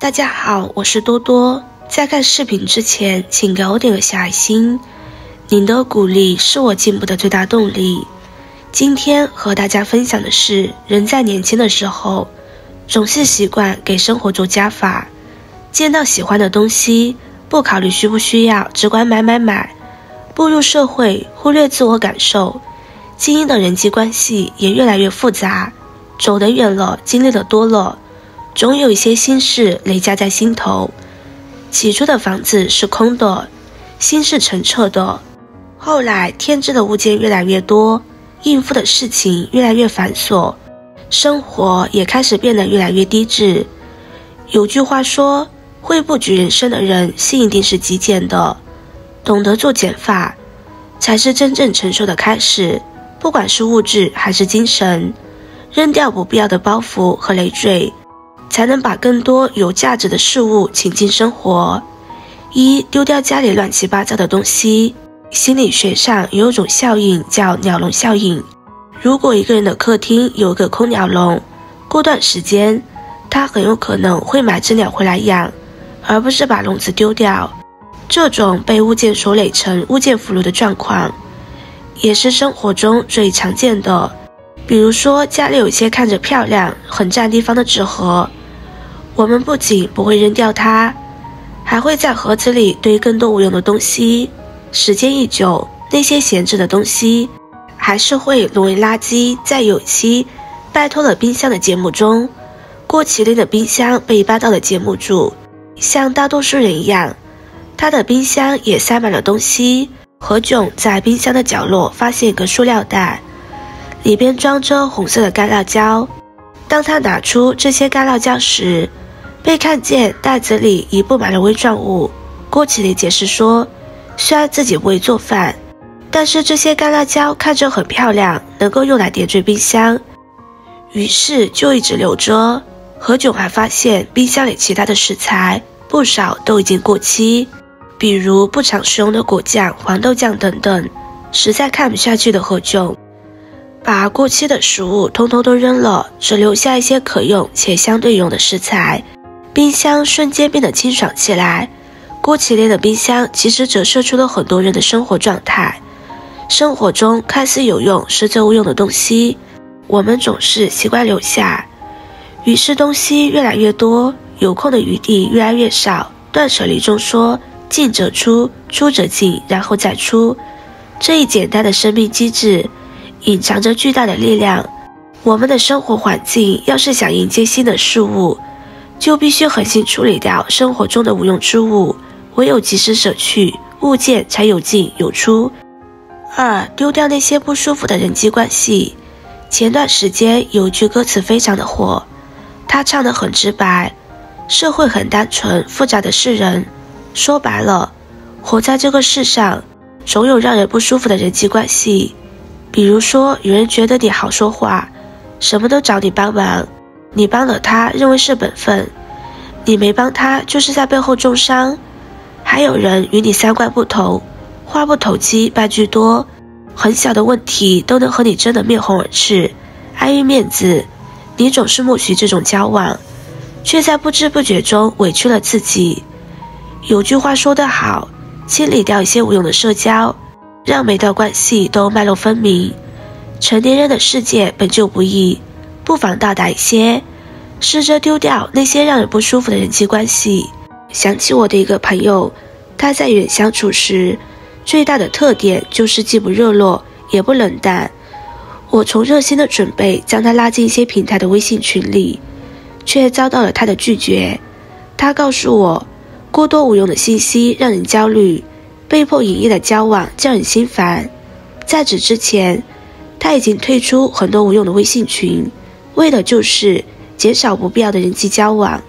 大家好，我是多多。在看视频之前，请给我点个小爱心，您的鼓励是我进步的最大动力。今天和大家分享的是，人在年轻的时候，总是习惯给生活做加法，见到喜欢的东西，不考虑需不需要，只管买。步入社会，忽略自我感受，经营的人际关系也越来越复杂，走得远了，经历的多了，总有一些心事累加在心头。起初的房子是空的，心是澄澈的，后来添置的物件越来越多，应付的事情越来越繁琐，生活也开始变得越来越低质。有句话说，会布局人生的人心一定是极简的，懂得做减法才是真正成熟的开始。不管是物质还是精神，扔掉不必要的包袱和累赘，才能把更多有价值的事物请进生活。丢掉家里乱七八糟的东西。心理学上有一种效应叫鸟笼效应，如果一个人的客厅有一个空鸟笼，过段时间他很有可能会买只鸟回来养，而不是把笼子丢掉。这种被物件所累成物件俘虏的状况，也是生活中最常见的。比如说，家里有一些看着漂亮很占地方的纸盒，我们不仅不会扔掉它，还会在盒子里堆更多无用的东西。时间一久，那些闲置的东西还是会沦为垃圾。在有期拜托了冰箱的节目中，郭麒麟的冰箱被搬到了节目组，像大多数人一样，他的冰箱也塞满了东西。何炅在冰箱的角落发现一个塑料袋，里边装着红色的干辣椒。当他拿出这些干辣椒时，被看见袋子里已布满了微状物。郭麒麟解释说，虽然自己不会做饭，但是这些干辣椒看着很漂亮，能够用来点缀冰箱，于是就一直留着。何炅还发现冰箱里其他的食材不少都已经过期，比如不常使用的果酱、黄豆酱等等。实在看不下去的何炅把过期的食物通通都扔了，只留下一些可用且相对用的食材，冰箱瞬间变得清爽起来。郭麒麟的冰箱其实折射出了很多人的生活状态，生活中看似有用实则无用的东西，我们总是习惯留下，于是东西越来越多，有空的余地越来越少。断舍离中说，进则出，出则进，然后再出。这一简单的生命机制隐藏着巨大的力量。我们的生活环境要是想迎接新的事物，就必须狠心处理掉生活中的无用之物，唯有及时舍去，物件才有进有出。2. 丢掉那些不舒服的人际关系。前段时间有一句歌词非常的火，他唱得很直白，社会很单纯，复杂的是人。说白了，活在这个世上，总有让人不舒服的人际关系。比如说，有人觉得你好说话，什么都找你帮忙，你帮了他认为是本分，你没帮他就是在背后重伤。还有人与你三观不同，话不投机半句多，很小的问题都能和你争得面红耳赤。碍于面子，你总是默许这种交往，却在不知不觉中委屈了自己。有句话说得好，清理掉一些无用的社交，让每段关系都脉络分明。成年人的世界本就不易，不妨大胆一些，试着丢掉那些让人不舒服的人际关系。想起我的一个朋友，他在与人相处时，最大的特点就是既不热络也不冷淡。我从热心的准备将他拉进一些平台的微信群里，却遭到了他的拒绝。他告诉我，过多无用的信息让人焦虑，被迫隐匿的交往叫人心烦。在此之前，他已经退出很多无用的微信群，为的就是减少不必要的人际交往。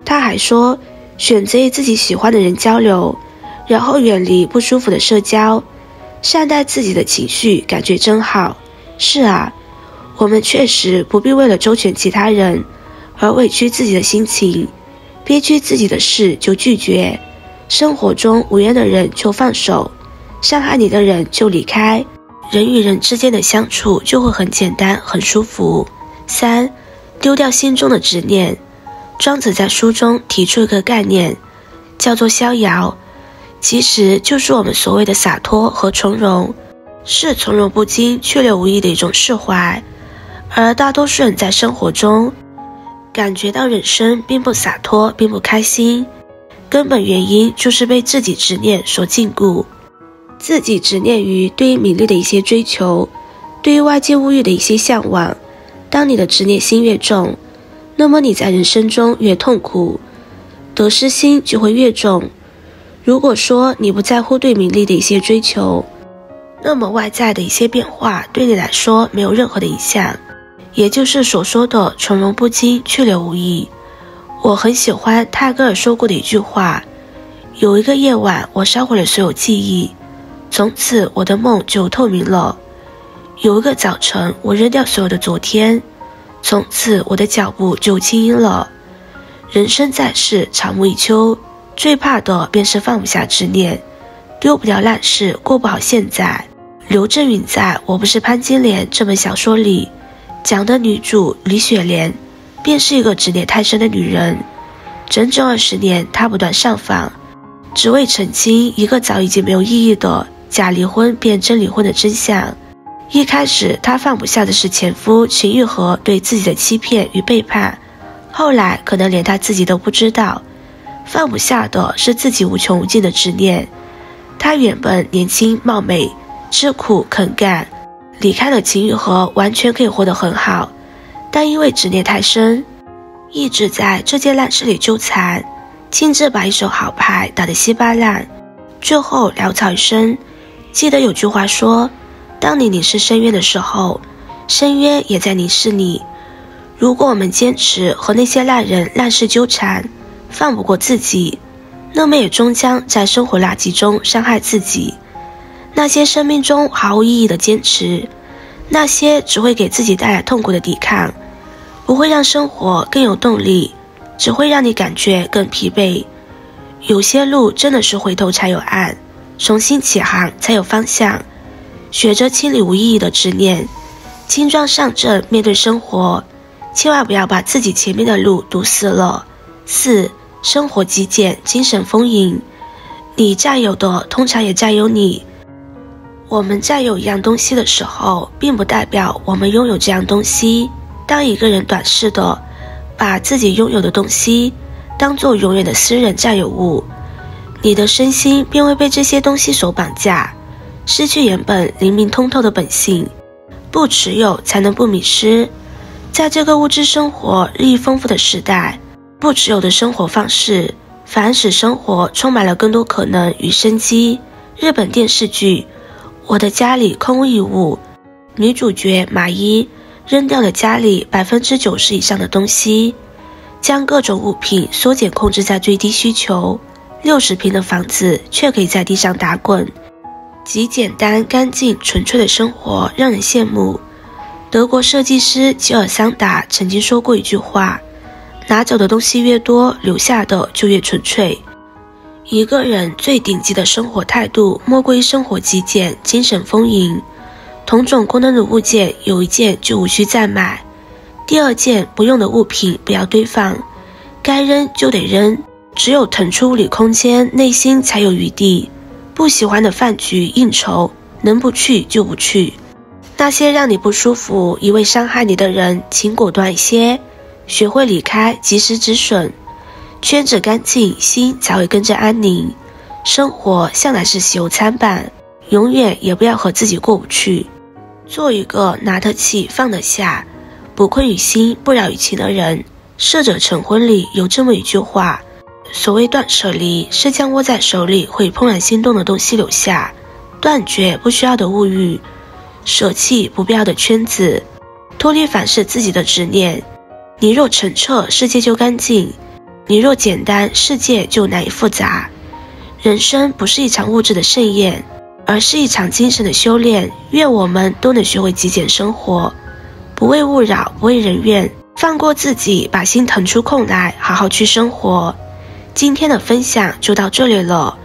他还说，选择与自己喜欢的人交流，然后远离不舒服的社交，善待自己的情绪，感觉真好。是啊，我们确实不必为了周全其他人而委屈自己的心情，憋屈自己的事就拒绝，生活中无缘的人就放手，伤害你的人就离开，人与人之间的相处就会很简单很舒服。3. 丢掉心中的执念。庄子在书中提出一个概念，叫做逍遥，其实就是我们所谓的洒脱和从容，是从容不惊、去留无意的一种释怀。而大多数人在生活中感觉到人生并不洒脱，并不开心，根本原因就是被自己执念所禁锢。自己执念于对于名利的一些追求，对于外界物欲的一些向往。当你的执念心越重，那么你在人生中越痛苦，得失心就会越重。如果说你不在乎对名利的一些追求，那么外在的一些变化对你来说没有任何的影响，也就是所说的从容不惊，去留无意。我很喜欢泰戈尔说过的一句话，有一个夜晚我烧毁了所有记忆，从此我的梦就透明了。有一个早晨我扔掉所有的昨天，从此我的脚步就轻盈了。人生在世，草木一秋，最怕的便是放不下执念，丢不掉烂事，过不好现在。刘震云在《我不是潘金莲》这本小说里讲的女主李雪莲，便是一个执念太深的女人。整整20年，她不断上访，只为澄清一个早已经没有意义的假离婚变真离婚的真相。一开始她放不下的是前夫秦玉和对自己的欺骗与背叛，后来可能连她自己都不知道，放不下的是自己无穷无尽的执念。她原本年轻貌美，吃苦肯干，离开了秦玉和完全可以活得很好，但因为执念太深，一直在这件烂事里纠缠，亲自把一手好牌打得稀巴烂，最后潦草一生。记得有句话说，当你凝视深渊的时候，深渊也在凝视你。如果我们坚持和那些烂人烂事纠缠，放不过自己，那么也终将在生活垃圾中伤害自己。那些生命中毫无意义的坚持，那些只会给自己带来痛苦的抵抗，不会让生活更有动力，只会让你感觉更疲惫。有些路真的是回头才有岸，重新起航才有方向。学着清理无意义的执念，轻装上阵面对生活，千万不要把自己前面的路堵死了。4. 生活极简，精神丰盈。你占有的通常也占有你。我们占有一样东西的时候，并不代表我们拥有这样东西。当一个人短视的把自己拥有的东西当作永远的私人占有物，你的身心便会被这些东西所绑架，失去原本灵敏通透的本性。不持有才能不迷失。在这个物质生活日益丰富的时代，不持有的生活方式反而使生活充满了更多可能与生机。日本电视剧《我的家里空无一物》，女主角马伊扔掉了家里90%以上的东西，将各种物品缩减控制在最低需求。60平的房子却可以在地上打滚，极简单、干净、纯粹的生活让人羡慕。德国设计师吉尔桑达曾经说过一句话，拿走的东西越多，留下的就越纯粹。一个人最顶级的生活态度，莫过于生活极简，精神丰盈。同种功能的物件，有一件就无需再买。第二件不用的物品不要堆放，该扔就得扔。只有腾出物理空间，内心才有余地。不喜欢的饭局应酬，能不去就不去。那些让你不舒服、一味伤害你的人，请果断一些，学会离开，及时止损。圈子干净，心才会跟着安宁。生活向来是喜忧参半，永远也不要和自己过不去。做一个拿得起放得下，不困于心不扰于情的人。适者成婚里有这么一句话，所谓断舍离，是将握在手里会怦然心动的东西留下，断绝不需要的物欲，舍弃不必要的圈子，脱离凡是自己的执念。你若澄澈，世界就干净；你若简单，世界就难以复杂。人生不是一场物质的盛宴，而是一场精神的修炼。愿我们都能学会极简生活，不为物扰，不为人怨，放过自己，把心腾出空来，好好去生活。今天的分享就到这里了。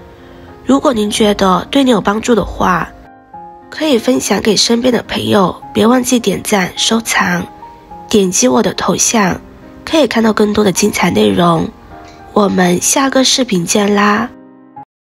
如果您觉得对你有帮助的话，可以分享给身边的朋友，别忘记点赞、收藏，点击我的头像，可以看到更多的精彩内容。我们下个视频见啦！